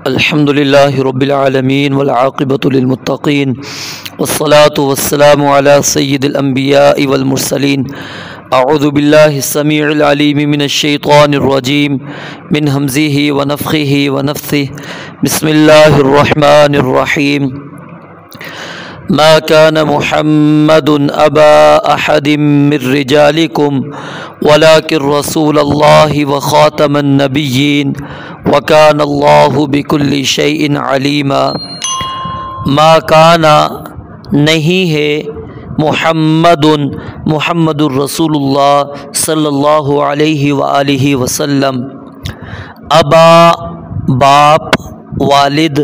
الحمد لله رب العالمين والعاقبة للمتقين والصلاة والسلام على سيد الأنبياء والمرسلين. أعوذ بالله السميع العليم من الشيطان الرجيم من همزه ونفخه ونفثه. بسم الله الرحمن الرحيم. ما كان محمد أبا أحد من رجالكم ولكن رسول الله وخاتم النبيين وكان الله بكل شيء عليما. ما كان نہیں ہے محمد الرسول اللہ صلی اللہ علیہ وآلہ وسلم ابا باپ والد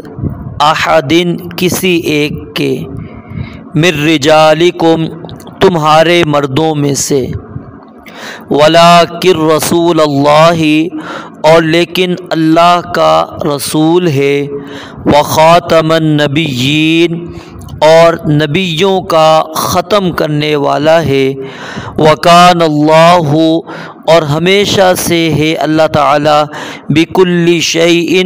احدن کسی ایک کے من رجالکم تمہارے مردوں میں سے ولیکن رسول اللہ اور لیکن اللہ کا رسول ہے وخاتم النبیین اور نبیوں کا ختم کرنے والا ہے وکان اللہ اور ہمیشہ سے ہے اللہ تعالی بکل شیء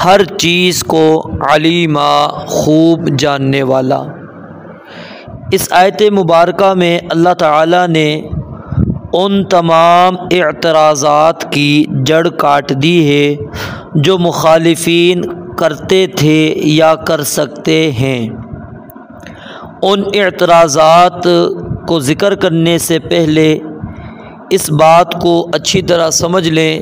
ہر چیز کو علیما خوب جاننے والا۔ اس آیت مبارکہ میں اللہ تعالی نے ان تمام اعتراضات کی جڑ کاٹ دی ہے جو مخالفین کرتے تھے یا کر سکتے ہیں۔ ان اعتراضات کو ذکر کرنے سے پہلے اس بات کو اچھی طرح سمجھ لیں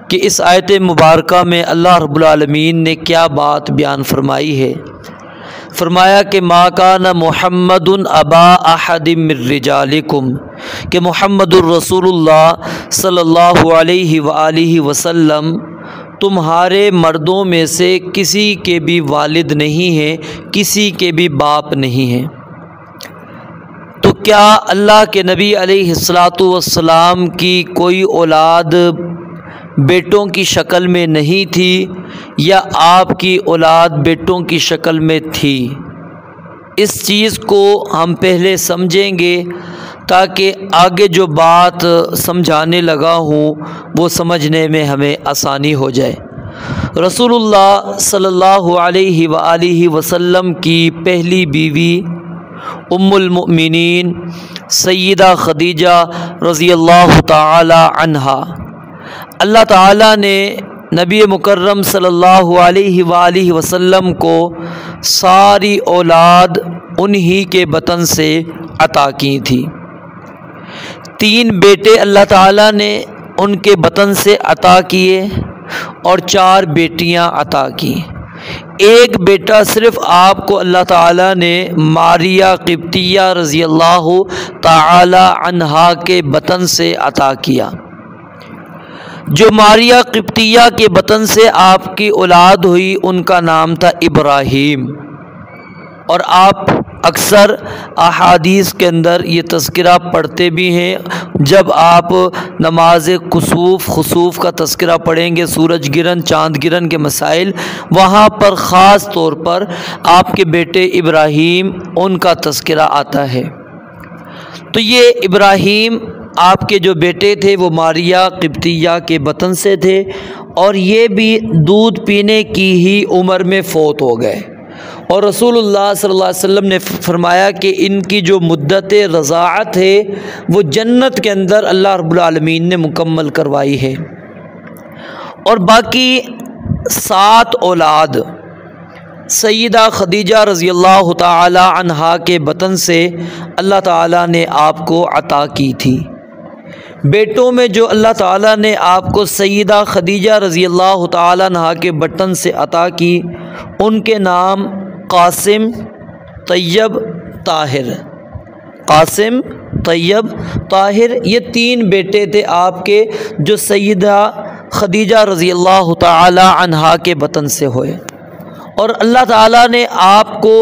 کہ اس آیت مبارکہ میں اللہ رب العالمین نے کیا بات بیان فرمائی ہے۔ فرمایا کہ ما کان محمد ابا احد من رجالکم، کہ محمد الرسول اللہ صلی اللہ علیہ وآلہ وسلم تمہارے مردوں میں سے کسی کے بھی والد نہیں ہیں، کسی کے بھی باپ نہیں ہیں۔ تو کیا اللہ کے نبی علیہ الصلاۃ والسلام کی کوئی اولاد بیٹوں کی شکل میں نہیں تھی یا آپ کی اولاد بیٹوں کی شکل میں تھی؟ اس چیز کو ہم پہلے سمجھیں گے تاکہ آگے جو بات سمجھانے لگا ہوں وہ سمجھنے میں ہمیں آسانی ہو جائے۔ رسول اللہ صلی اللہ علیہ وآلہ وسلم کی پہلی بیوی ام المؤمنین سیدہ خدیجہ رضی اللہ تعالی عنہا، اللہ تعالیٰ نے نبی مکرم صلی اللہ علیہ وآلہ وسلم کو ساری اولاد انہی کے بطن سے عطا کی تھی۔ 3 بیٹے اللہ تعالیٰ نے ان کے بطن سے عطا کیے اور 4 بیٹیاں عطا کی۔ ایک بیٹا صرف آپ کو اللہ تعالیٰ نے ماریہ قبطیہ رضی اللہ تعالی عنہا کے بطن سے عطا کیا۔ جو ماریہ قبطیہ کے بطن سے آپ کی اولاد ہوئی ان کا نام تھا ابراہیم، اور آپ اکثر احادیث کے اندر یہ تذکرہ پڑھتے بھی ہیں۔ جب آپ نماز خسوف کا تذکرہ پڑھیں گے، سورج گرہن چاند گرہن کے مسائل، وہاں پر خاص طور پر آپ کے بیٹے ابراہیم ان کا تذکرہ آتا ہے۔ تو یہ ابراہیم آپ کے جو بیٹے تھے وہ ماریہ قبطیہ کے بطن سے تھے، اور یہ بھی دودھ پینے کی ہی عمر میں فوت ہو گئے، اور رسول اللہ صلی اللہ علیہ وسلم نے فرمایا کہ ان کی جو مدت رضاعت ہے وہ جنت کے اندر اللہ رب العالمین نے مکمل کروائی ہے۔ اور باقی 7 اولاد سیدہ خدیجہ رضی اللہ تعالی عنہا کے بطن سے اللہ تعالیٰ نے آپ کو عطا کی تھی۔ بیٹوں میں جو اللہ تعالیٰ نے آپ کو سیدہ خدیجہ رضی اللہ تعالی عنہا کے بطن سے عطا کی، ان کے نام قاسم، طیب، طاہر۔ قاسم، طیب، طاہر، یہ 3 بیٹے تھے آپ کے جو سیدہ خدیجہ رضی اللہ تعالی عنہا کے بطن سے ہوئے، اور اللہ تعالیٰ نے آپ کو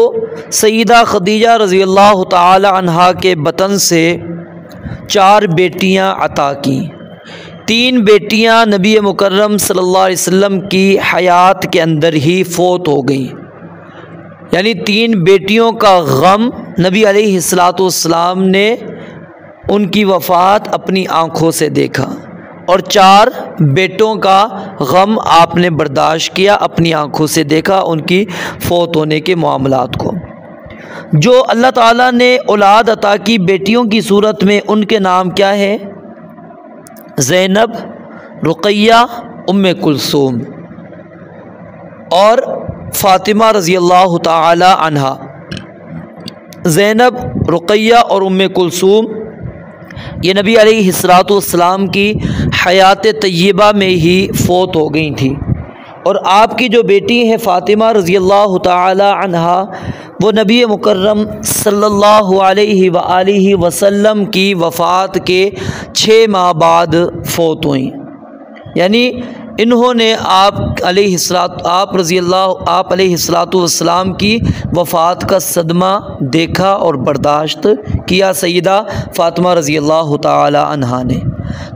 سیدہ خدیجہ رضی اللہ تعالی عنہا کے بطن سے 4 بیٹیاں عطا کیں۔ 3 بیٹیاں نبی مکرم صلی اللہ علیہ وسلم کی حیات کے اندر ہی فوت ہو گئیں، یعنی 3 بیٹیوں کا غم نبی علیہ الصلاۃ والسلام نے ان کی وفات اپنی آنکھوں سے دیکھا، اور 4 بیٹوں کا غم آپ نے برداشت کیا، اپنی آنکھوں سے دیکھا ان کی فوت ہونے کے معاملات کو۔ جو اللہ تعالیٰ نے اولاد عطا کی بیٹیوں کی صورت میں، ان کے نام کیا ہے؟ زینب، رقیہ، ام کلثوم اور فاطمہ رضی اللہ تعالی عنہا۔ زینب، رقیہ اور ام کلثوم یہ نبی علیہ الصلوۃ والسلام کی حیات طیبہ میں ہی فوت ہو گئی تھیں، اور آپ کی جو بیٹی ہیں فاطمہ رضی اللہ تعالی عنہا، وہ نبی مکرم صلی اللہ علیہ وآلہ وسلم کی وفات کے 6 ماہ بعد فوت ہوئیں۔ یعنی انہوں نے آپ علیہ الصلوۃ والسلام کی وفات کا صدمہ دیکھا اور برداشت کیا، سیدہ فاطمہ رضی اللہ تعالی عنہا نے۔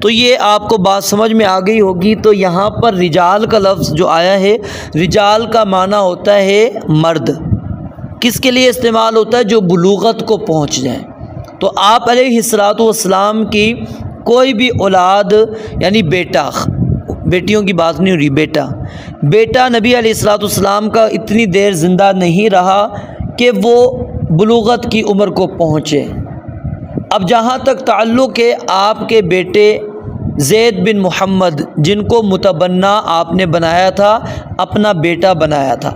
تو یہ آپ کو بات سمجھ میں آ گئی ہوگی۔ تو یہاں پر رجال کا لفظ جو آیا ہے، رجال کا معنی ہوتا ہے مرد۔ کس کے لیے استعمال ہوتا ہے؟ جو بلوغت کو پہنچ جائیں۔ تو آپ علیہ الصلوۃ والسلام کی کوئی بھی اولاد، یعنی بیٹا، بیٹیوں کی بات نہیں ہو رہی، بیٹا نبی علیہ الصلوۃ والسلام کا اتنی دیر زندہ نہیں رہا کہ وہ بلوغت کی عمر کو پہنچے۔ اب جہاں تک تعلق ہے آپ کے بیٹے زید بن محمد، جن کو متبنہ آپ نے بنایا تھا، اپنا بیٹا بنایا تھا،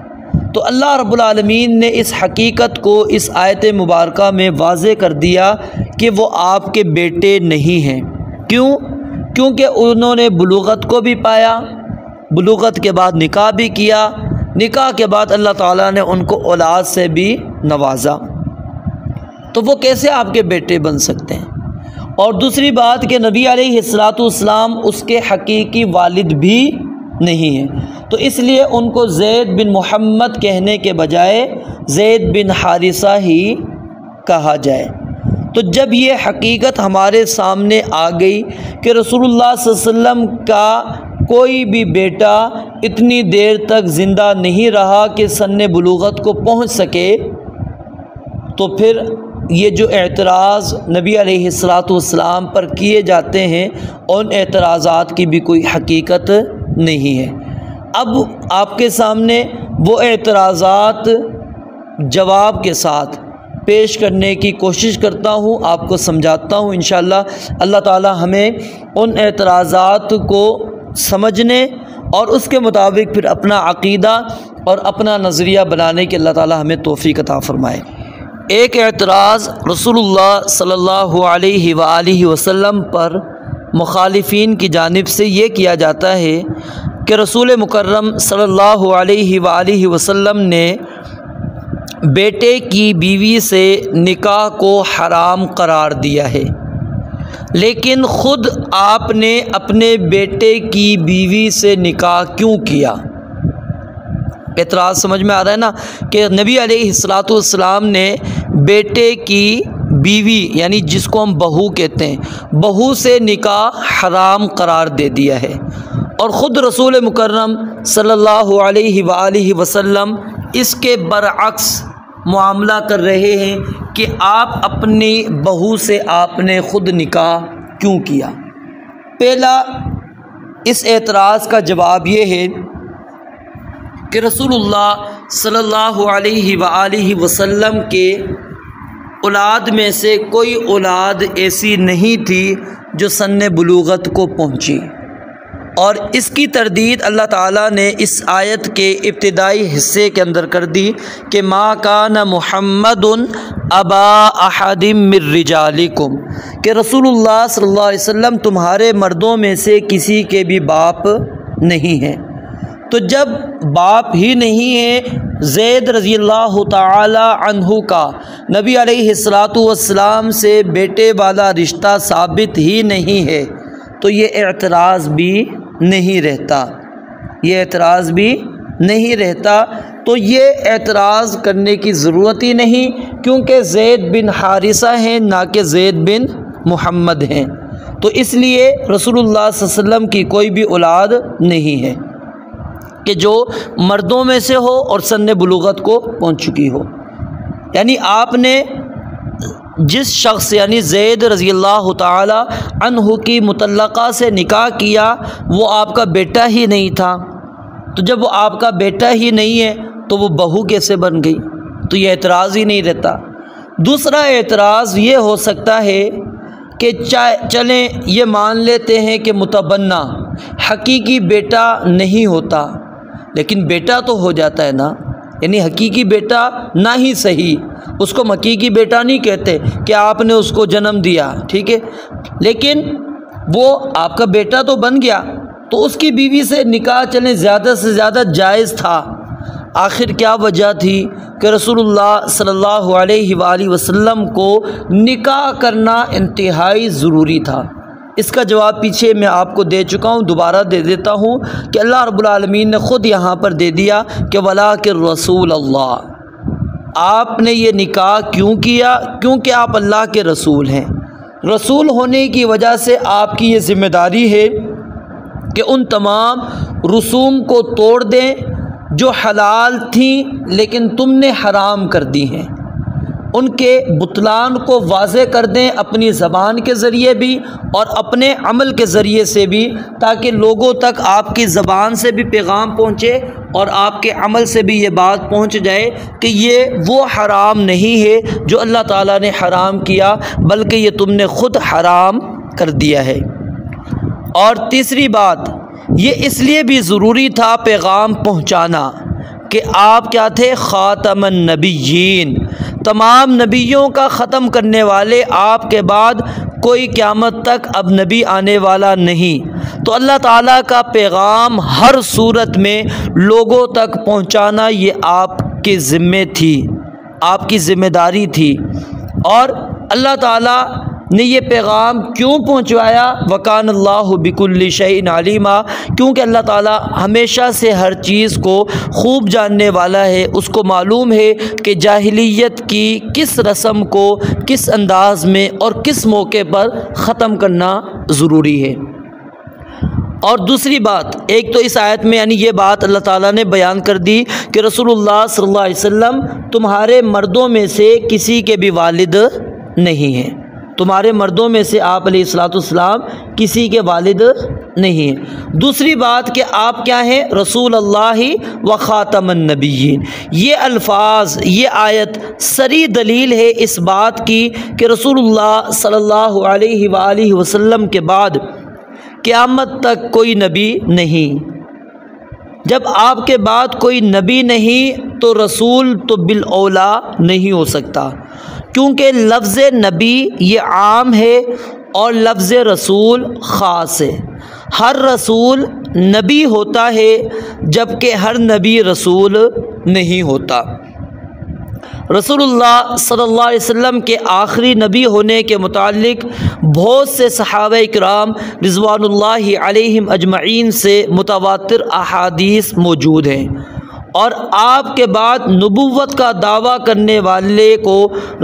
تو اللہ رب العالمین نے اس حقیقت کو اس آیت مبارکہ میں واضح کر دیا کہ وہ آپ کے بیٹے نہیں ہیں۔ کیوں؟ کیونکہ انہوں نے بلوغت کو بھی پایا، بلوغت کے بعد نکاح بھی کیا، نکاح کے بعد اللہ تعالیٰ نے ان کو اولاد سے بھی نوازا، تو وہ کیسے آپ کے بیٹے بن سکتے ہیں؟ اور دوسری بات کہ نبی علیہ الصلوۃ والسلام اس کے حقیقی والد بھی نہیں ہیں، تو اس لیے ان کو زید بن محمد کہنے کے بجائے زید بن حارثہ ہی کہا جائے۔ تو جب یہ حقیقت ہمارے سامنے آ گئی کہ رسول اللہ صلی اللہ علیہ وسلم کا کوئی بھی بیٹا اتنی دیر تک زندہ نہیں رہا کہ سن بلوغت کو پہنچ سکے، تو پھر یہ جو اعتراض نبی علیہ الصلوۃ والسلام پر کیے جاتے ہیں، ان اعتراضات کی بھی کوئی حقیقت نہیں ہے۔ اب آپ کے سامنے وہ اعتراضات جواب کے ساتھ پیش کرنے کی کوشش کرتا ہوں، آپ کو سمجھاتا ہوں۔ انشاءاللہ اللہ تعالی ہمیں ان اعتراضات کو سمجھنے اور اس کے مطابق پھر اپنا عقیدہ اور اپنا نظریہ بنانے کی اللہ تعالی ہمیں توفیق عطا فرمائے۔ ایک اعتراض رسول اللہ صلی اللہ علیہ وآلہ وسلم پر مخالفین کی جانب سے یہ کیا جاتا ہے کہ رسول مکرم صلی اللہ علیہ وآلہ وسلم نے بیٹے کی بیوی سے نکاح کو حرام قرار دیا ہے، لیکن خود آپ نے اپنے بیٹے کی بیوی سے نکاح کیوں کیا؟ اعتراض سمجھ میں آ رہا ہے نا، کہ نبی علیہ الصلوۃ والسلام نے بیٹے کی بیوی، یعنی جس کو ہم بہو کہتے ہیں، بہو سے نکاح حرام قرار دے دیا ہے، اور خود رسول مکرم صلی اللہ علیہ وآلہ وسلم اس کے برعکس معاملہ کر رہے ہیں کہ آپ اپنی بہو سے آپ نے خود نکاح کیوں کیا؟ پہلا اس اعتراض کا جواب یہ ہے کہ رسول اللہ صلی اللہ علیہ وآلہ وسلم کے اولاد میں سے کوئی اولاد ایسی نہیں تھی جو سن بلوغت کو پہنچی، اور اس کی تردید اللہ تعالیٰ نے اس آیت کے ابتدائی حصے کے اندر کر دی کہ ما کان محمد ابا احد من رجالکم، کہ رسول اللہ صلی اللہ علیہ وسلم تمہارے مردوں میں سے کسی کے بھی باپ نہیں ہیں۔ تو جب باپ ہی نہیں ہے، زید رضی اللہ تعالی عنہ کا نبی علیہ الصلوۃ والسلام سے بیٹے والا رشتہ ثابت ہی نہیں ہے، تو یہ اعتراض بھی نہیں رہتا، یہ اعتراض بھی نہیں رہتا۔ تو یہ اعتراض کرنے کی ضرورت ہی نہیں، کیونکہ زید بن حارثہ ہیں، نہ کہ زید بن محمد ہیں، تو اس لیے رسول اللہ صلی اللہ علیہ وسلم کی کوئی بھی اولاد نہیں ہے کہ جو مردوں میں سے ہو اور سن بلوغت کو پہنچ چکی ہو۔ یعنی آپ نے جس شخص یعنی زید رضی اللہ تعالی عنہ کی مطلقہ سے نکاح کیا وہ آپ کا بیٹا ہی نہیں تھا، تو جب وہ آپ کا بیٹا ہی نہیں ہے تو وہ بہو کیسے بن گئی؟ تو یہ اعتراض ہی نہیں رہتا۔ دوسرا اعتراض یہ ہو سکتا ہے کہ چلیں یہ مان لیتے ہیں کہ متبنہ حقیقی بیٹا نہیں ہوتا، لیکن بیٹا تو ہو جاتا ہے نا، یعنی حقیقی بیٹا نہ ہی صحیح، اس کو حقیقی بیٹا نہیں کہتے کہ آپ نے اس کو جنم دیا، ٹھیک ہے، لیکن وہ آپ کا بیٹا تو بن گیا، تو اس کی بیوی سے نکاح چلیں زیادہ سے زیادہ جائز تھا۔ آخر کیا وجہ تھی کہ رسول اللہ صلی اللہ علیہ وآلہ وسلم کو نکاح کرنا انتہائی ضروری تھا؟ اس کا جواب پیچھے میں آپ کو دے چکا ہوں، دوبارہ دے دیتا ہوں کہ اللہ رب العالمین نے خود یہاں پر دے دیا کہ وَلَٰكِن رسول اللہ، آپ نے یہ نکاح کیوں کیا؟ کیونکہ آپ اللہ کے رسول ہیں۔ رسول ہونے کی وجہ سے آپ کی یہ ذمہ داری ہے کہ ان تمام رسوم کو توڑ دیں جو حلال تھیں لیکن تم نے حرام کر دی ہیں، ان کے بطلان کو واضح کر دیں اپنی زبان کے ذریعے بھی اور اپنے عمل کے ذریعے سے بھی، تاکہ لوگوں تک آپ کی زبان سے بھی پیغام پہنچے اور آپ کے عمل سے بھی یہ بات پہنچ جائے کہ یہ وہ حرام نہیں ہے جو اللہ تعالیٰ نے حرام کیا، بلکہ یہ تم نے خود حرام کر دیا ہے۔ اور تیسری بات، یہ اس لیے بھی ضروری تھا پیغام پہنچانا کہ آپ کیا تھے؟ خاتم النبیین، تمام نبیوں کا ختم کرنے والے، آپ کے بعد کوئی قیامت تک اب نبی آنے والا نہیں، تو اللہ تعالیٰ کا پیغام ہر صورت میں لوگوں تک پہنچانا یہ آپ کے ذمے تھی، آپ کی ذمہ داری تھی۔ اور اللہ تعالیٰ نے یہ پیغام کیوں پہنچوایا؟ وَكَانَ اللَّهُ بِكُلِّ شَيْءٍ عَلِيمًا، کیونکہ اللہ تعالیٰ ہمیشہ سے ہر چیز کو خوب جاننے والا ہے، اس کو معلوم ہے کہ جاہلیت کی کس رسم کو کس انداز میں اور کس موقع پر ختم کرنا ضروری ہے۔ اور دوسری بات، ایک تو اس آیت میں یعنی یہ بات اللہ تعالیٰ نے بیان کر دی کہ رسول اللہ صلی اللہ علیہ وسلم تمہارے مردوں میں سے کسی کے بھی والد نہیں ہیں، تمہارے مردوں میں سے آپ علیہ السلام کسی کے والد نہیں ہیں۔ دوسری بات کہ آپ کیا ہیں؟ رسول اللہ و خاتم النبیین۔ یہ الفاظ، یہ آیت صریح دلیل ہے اس بات کی کہ رسول اللہ صلی اللہ علیہ وآلہ وسلم کے بعد قیامت تک کوئی نبی نہیں۔ جب آپ کے بعد کوئی نبی نہیں تو رسول تو بالاولیٰ نہیں ہو سکتا، کیونکہ لفظ نبی یہ عام ہے اور لفظ رسول خاص ہے۔ ہر رسول نبی ہوتا ہے جبکہ ہر نبی رسول نہیں ہوتا۔ رسول اللہ صلی اللہ علیہ وسلم کے آخری نبی ہونے کے متعلق بہت سے صحابہ کرام رضوان اللہ علیہم اجمعین سے متواتر احادیث موجود ہیں، اور آپ کے بعد نبوت کا دعویٰ کرنے والے کو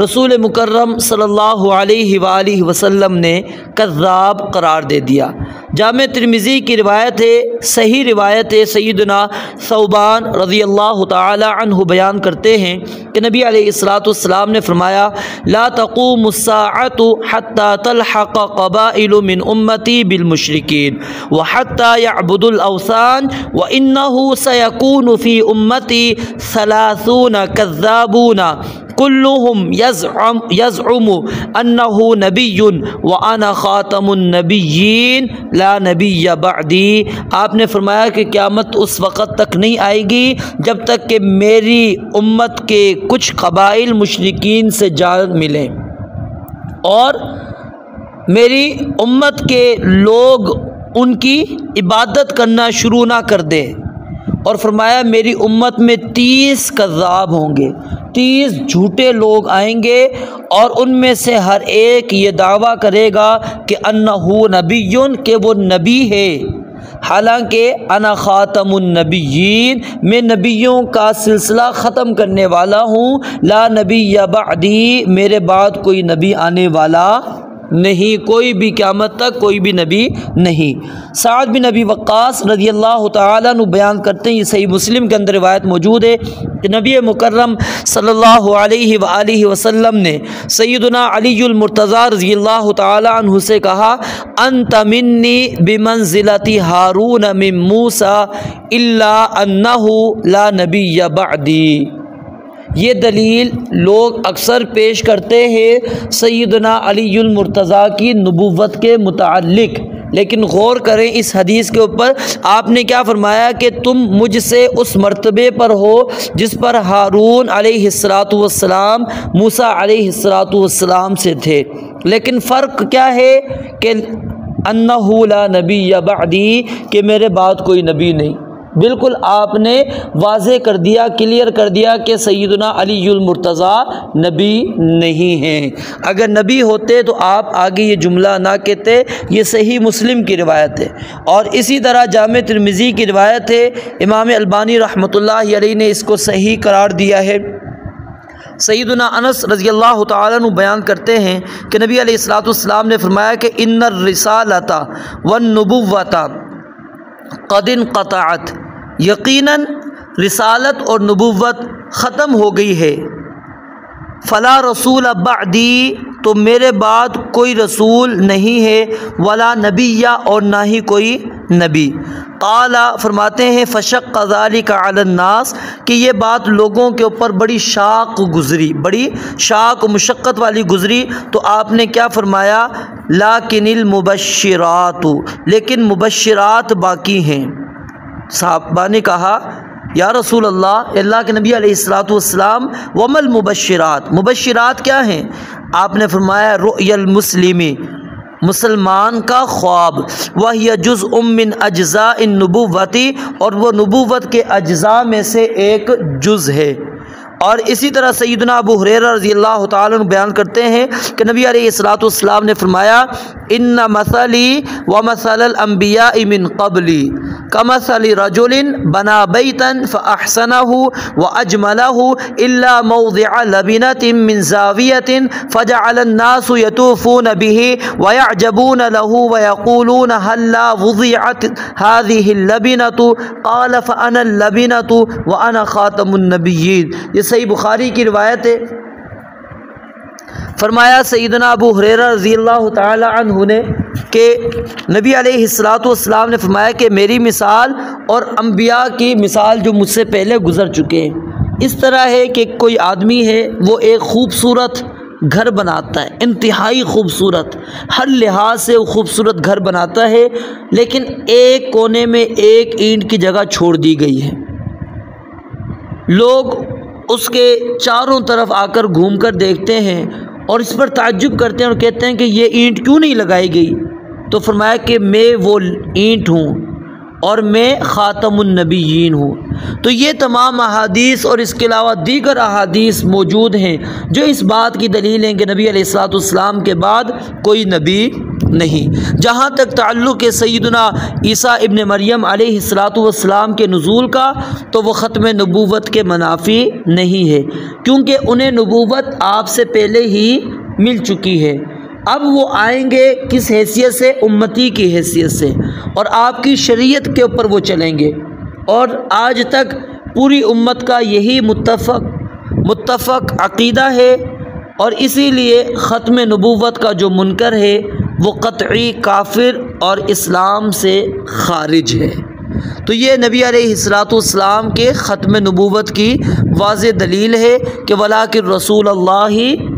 رسول مکرم صلی اللہ علیہ وآلہ وسلم نے کذاب قرار دے دیا۔ جامع ترمذی کی روایت ہے، صحیح روایت ہے، سیدنا ثوبان رضی اللہ تعالی عنہ بیان کرتے ہیں کہ نبی علیہ السلام نے فرمایا لا تقوم الساعة حتى تلحق قبائل من امتی بالمشرکین وحتى يعبدوا الاوثان وانه سيكون في امتی 30 كذابون كلهم يزعم انه نبی وانا خاتم النبیین لا نبی بعدی۔ آپ نے فرمایا کہ قیامت اس وقت تک نہیں آئے گی جب تک کہ میری امت کے کچھ قبائل مشرکین سے جان ملیں اور میری امت کے لوگ ان کی عبادت کرنا شروع نہ کر دیں، اور فرمایا میری امت میں 30 کذاب ہوں گے، 30 جھوٹے لوگ آئیں گے، اور ان میں سے ہر ایک یہ دعویٰ کرے گا کہ انہو نبی، کہ وہ نبی ہے، حالانکہ انا خاتم النبیین، میں نبیوں کا سلسلہ ختم کرنے والا ہوں، لا نبی بعدی، میرے بعد کوئی نبی آنے والا نہیں، کوئی بھی قیامت تک کوئی بھی نبی نہیں۔ سعد بن ابی وقاص رضی اللہ تعالیٰ عنہ بیان کرتے ہیں، یہ صحیح مسلم کے اندر روایت موجود ہے کہ نبی مکرم صلی اللہ علیہ وآلہ وسلم نے سیدنا علی المرتضیٰ رضی اللہ تعالیٰ عنہ سے کہا، انت منی بمنزلۃ ہارون من موسیٰ الا انہ لا نبی بعدی۔ یہ دلیل لوگ اکثر پیش کرتے ہیں سیدنا علی المرتضیٰ کی نبوت کے متعلق، لیکن غور کریں اس حدیث کے اوپر۔ آپ نے کیا فرمایا کہ تم مجھ سے اس مرتبے پر ہو جس پر ہارون علیہ السلام موسیٰ علیہ السلام سے تھے، لیکن فرق کیا ہے کہ انہ لا نبی بعدی، کہ میرے بعد کوئی نبی نہیں۔ بالکل آپ نے واضح کر دیا، کلیئر کر دیا کہ سیدنا علی المرتضیٰ نبی نہیں ہیں۔ اگر نبی ہوتے تو آپ آگے یہ جملہ نہ کہتے۔ یہ صحیح مسلم کی روایت ہے، اور اسی طرح جامع ترمذی کی روایت ہے، امام البانی رحمۃ اللہ علیہ نے اس کو صحیح قرار دیا ہے۔ سیدنا انس رضی اللہ تعالیٰ عنہ بیان کرتے ہیں کہ نبی علیہ السلام نے فرمایا کہ ان الرسالۃ والنبوۃ قد انقطعت، یقیناً رسالت اور نبوت ختم ہو گئی ہے۔ فلا رسول بعدی، تو میرے بعد کوئی رسول نہیں ہے، ولا نبی، اور نہ ہی کوئی نبی۔ قال، فرماتے ہیں فشق ذلک علی الناس، کہ یہ بات لوگوں کے اوپر بڑی شاق گزری، بڑی شاق و مشقت والی گزری، تو آپ نے کیا فرمایا، لیکن المبشرات، لیکن مبشرات باقی ہیں۔ صحابہ نے کہا یا رسول اللہ کے نبی علیہ السلام، وما المبشرات، مبشرات کیا ہیں؟ آپ نے فرمایا رؤی المسلم، مسلمان کا خواب، وہی جزء من اجزاء النبوۃ، اور وہ نبوت کے اجزاء میں سے ایک جز ہے۔ اور اسی طرح سیدنا ابو ہریرہ رضی اللہ تعالیٰ عنہ بیان کرتے ہیں کہ نبی علیہ السلام نے فرمایا، ان مثلی ومثل الانبیاء من قبلی کمثل رجل بنا بیتا فاحسنہ واجملہ الا موضع لبنۃ من زاویۃ فجعل الناس یطوفون به ویعجبون له ویقولون هلا وضعت هذه اللبنۃ قال فانا اللبنۃ وانا خاتم النبیین۔ یہ صحیح بخاری کی روایت ہے۔ فرمایا سیدنا ابو ہریرہ رضی اللہ تعالی عنہ نے کہ نبی علیہ السلام نے فرمایا کہ میری مثال اور انبیاء کی مثال جو مجھ سے پہلے گزر چکے ہیں اس طرح ہے کہ کوئی آدمی ہے، وہ ایک خوبصورت گھر بناتا ہے، انتہائی خوبصورت، ہر لحاظ سے وہ خوبصورت گھر بناتا ہے، لیکن ایک کونے میں ایک اینٹ کی جگہ چھوڑ دی گئی ہے۔ لوگ اس کے چاروں طرف آ کر گھوم کر دیکھتے ہیں اور اس پر تعجب کرتے ہیں اور کہتے ہیں کہ یہ اینٹ کیوں نہیں لگائی گئی؟ تو فرمایا کہ میں وہ اینٹ ہوں اور میں خاتم النبیین ہوں۔ تو یہ تمام احادیث اور اس کے علاوہ دیگر احادیث موجود ہیں جو اس بات کی دلیل ہیں کہ نبی علیہ السلام کے بعد کوئی نبی نہیں۔ جہاں تک تعلق ہے سیدنا عیسیٰ ابن مریم علیہ السلام کے نزول کا، تو وہ ختم نبوت کے منافی نہیں ہے، کیونکہ انہیں نبوت آپ سے پہلے ہی مل چکی ہے۔ اب وہ آئیں گے کس حیثیت سے؟ امتی کی حیثیت سے، اور آپ کی شریعت کے اوپر وہ چلیں گے، اور آج تک پوری امت کا یہی متفق عقیدہ ہے، اور اسی لیے ختم نبوت کا جو منکر ہے وہ قطعی کافر اور اسلام سے خارج ہے۔ تو یہ نبی علیہ السلام کے ختم نبوت کی واضح دلیل ہے کہ ولاکن رسول اللہ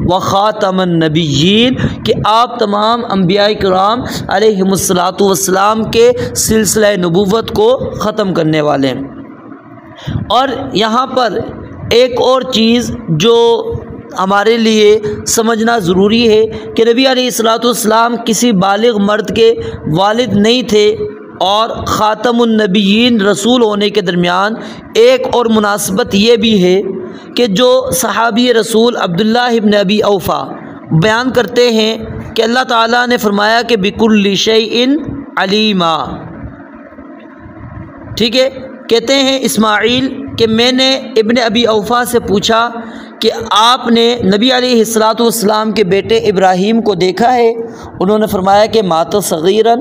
و خاتم النبیین، کہ آپ تمام انبیاء کرام علیہ السلام کے سلسلہ نبوت کو ختم کرنے والے ہیں۔ اور یہاں پر ایک اور چیز جو ہمارے لیے سمجھنا ضروری ہے کہ نبی علیہ السلام کسی بالغ مرد کے والد نہیں تھے، اور خاتم النبیین رسول ہونے کے درمیان ایک اور مناسبت یہ بھی ہے کہ جو صحابی رسول عبداللہ ابن ابی اوفا بیان کرتے ہیں کہ اللہ تعالیٰ نے فرمایا کہ بِكُلِّ شَيْءٍ عَلِيمًا، ٹھیک ہے، کہتے ہیں اسماعیل کہ میں نے ابن ابی اوفا سے پوچھا کہ آپ نے نبی علیہ الصلوۃ والسلام کے بیٹے ابراہیم کو دیکھا ہے؟ انہوں نے فرمایا کہ مات صغیراً،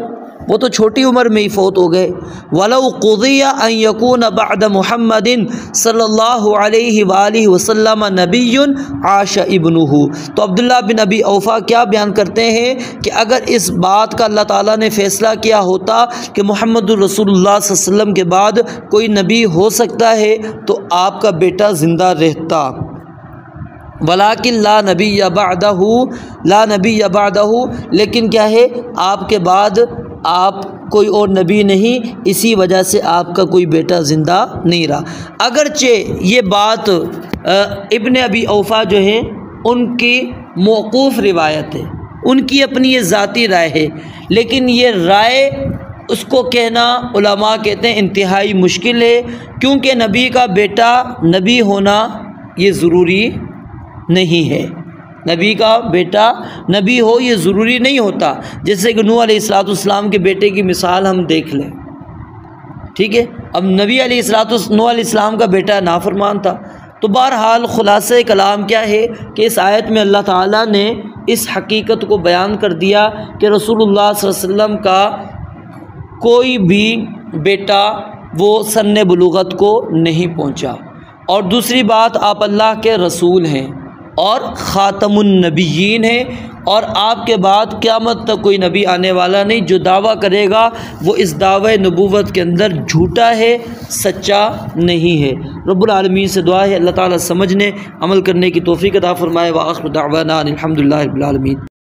وہ تو چھوٹی عمر میں ہی فوت ہو گئے۔ وَلَوْ قُضِيَ أَن يَكُونَ بَعْدَ مُحَمَّدٍ صلی اللہ علیہ وآلہ وسلم نبی عاش ابنہ۔ تو عبداللہ بن ابی اوفا کیا بیان کرتے ہیں کہ اگر اس بات کا اللہ تعالیٰ نے فیصلہ کیا ہوتا کہ محمد الرسول اللہ صلی اللہ علیہ وسلم کے بعد کوئی نبی ہو سکتا ہے تو آپ کا بیٹا زندہ رہتا، ولیکن لا نبی بعدہ، لیکن کیا ہے، آپ کے بعد آپ کوئی اور نبی نہیں، اسی وجہ سے آپ کا کوئی بیٹا زندہ نہیں رہا۔ اگرچہ یہ بات ابن ابی اوفا جو ہیں ان کی موقوف روایت ہے، ان کی اپنی یہ ذاتی رائے ہے، لیکن یہ رائے اس کو کہنا علماء کہتے ہیں انتہائی مشکل ہے، کیونکہ نبی کا بیٹا نبی ہونا یہ ضروری نہیں ہے۔ نبی کا بیٹا نبی ہو یہ ضروری نہیں ہوتا، جیسے کہ نوح علیہ السلام کے بیٹے کی مثال ہم دیکھ لیں، ٹھیک ہے۔ اب نوح علیہ السلام کا بیٹا نافرمان تھا۔ تو بہرحال خلاصہ کلام کیا ہے کہ اس آیت میں اللہ تعالیٰ نے اس حقیقت کو بیان کر دیا کہ رسول اللہ صلی اللہ علیہ وسلم کا کوئی بھی بیٹا وہ سن بلوغت کو نہیں پہنچا، اور دوسری بات آپ اللہ کے رسول ہیں اور خاتم النبیین ہیں، اور آپ کے بعد قیامت تک کوئی نبی آنے والا نہیں۔ جو دعویٰ کرے گا وہ اس دعوی نبوت کے اندر جھوٹا ہے، سچا نہیں ہے۔ رب العالمین سے دعا ہے اللہ تعالیٰ سمجھنے عمل کرنے کی توفیق عطا فرمائے۔ وآخر دعوانا الحمدللہ رب العالمین۔